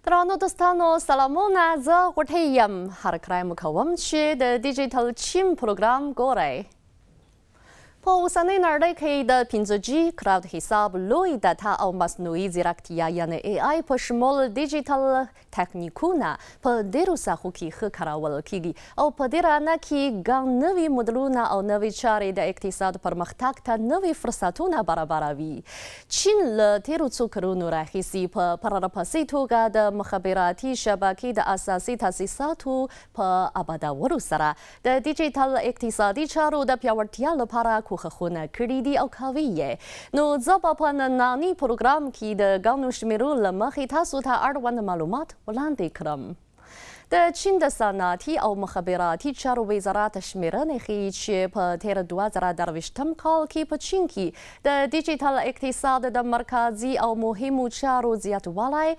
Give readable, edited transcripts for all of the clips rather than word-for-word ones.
درانو دوستانو سلامونه زه غوټۍ یم هر کله مو کوم چې د ډیجیټل چیم پروګرام ګورئ په اوسنۍ نړۍ کې د 5G کلاوډ حساب لوی ډاټا او مصنوعي ځيرکتيا یعنې AI په شمول ډیجیټل تخنیکونه په ډېرو ساحو کې ښه کارول کېږي او په دې رانه کې ګڼ نوي موډلونه او نوي چارې د اقتصاد پرمختګ ته نوي فرصتونه برابروي. چین له تېرو څو کلونو راهیسې په پرلهپسې توګه د مخابراتي شبکې د اساسي تاسیساتو په ابادولو سره د ډیجیټل اقتصادي چارو د پیاوړتیا لپاره کوښښونه کړي دي او کوي یې. نو زه به په ننني پروګرام کې د ګڼو شمېرو له مخې تاسو ته اړوند معلومات وړاندې کړم. د چین د صنعتي او مخابراتي چارو وزارت شمېرنې ښیي چې په تېر 2023 کال کې په چین کې د ډیجیټل اقتصاد د مرکزي او مهمو چارو زیاتوالی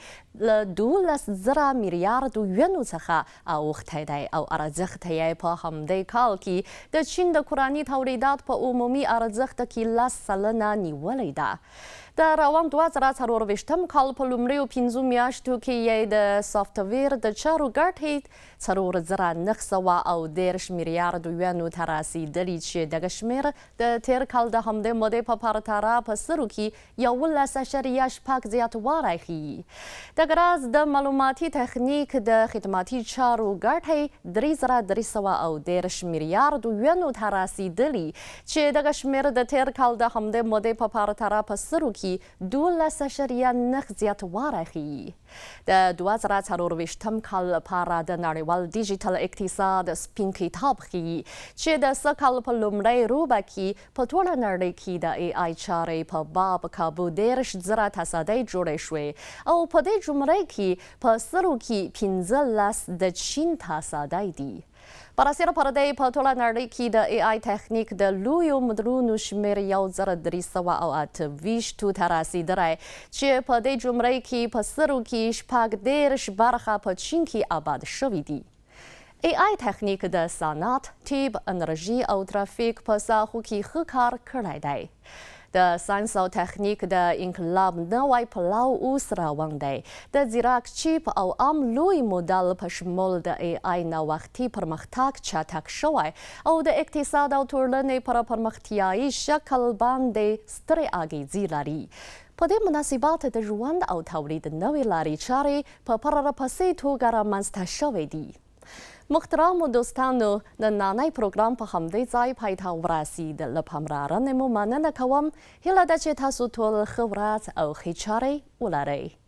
له 12,000 میلیارد یونو څخه اوښتی دی او ارزښت یې په همدې کال کې د چین د کورني تولیدات په عمومي ارزښت کې 10% نیولې ده. د روان 2024 کال په لومړیو 5 میاشتو کې یې د سافټویر د چارو ګټې 4,910 میلیارد یونو ته رسیدلي چې دغه شمېر د تېر کال د همدې مودې په پرتله په سرو کې 11.6 زیاتوالی ښیي. دغه راز د معلوماتي تخنیک د خدماتي چارو ګټې 3,310 میلیارد یونو ته رسیدلي چې دغه شمېر د تېر کال د همدې مودې په پرتله په سرو کې 12.9 زیاتوالی ښیي. د 2024 کال لپاره د نړیوال ډیجیټل اقتصاد سپین کتاب ښیي چې د سږ کال په لومړۍ روبه کې په ټوله نړۍ کې د AI چارې په باب کابو 10,000 تصدۍ جوړې شوې او په دې جملې کې په سرو کې 15 د چین تصدۍ دي. براسره پر دې په ټوله نړۍ کې د AI تخنیک د لویو موډلونو شمېر 1,328 ته رسیدلی چې په دې جملې کې په سرو کې 14 برخه په چین کې آباد شوي دي. AI تخنیک د صنعت، طب، انرژي او ترافیک په ساحو کې ښه کار کړی دی. د ساینس او تخنیک د انقلاب نوی پړاو اوس روان دی. د ځیرک چیپ او عام لوی موډل په شمول د AI نوښتي پرمختګ چټک شوی او د اقتصاد او ټولنې پر پرمختیایي شکل باندې سترې اغیزې لري. په دې مناسبت د ژوند او تولید نوې لارې چارې په پرلهپسې توګه رامنځته شوې دي. محترمو دوستانو نننی پروګرام په همدې ځای پای ته ورسید. له پاملرنې مو مننه کوم. هیله ده چې تاسو ټول ښه ورځ او ښې چارې ولرئ.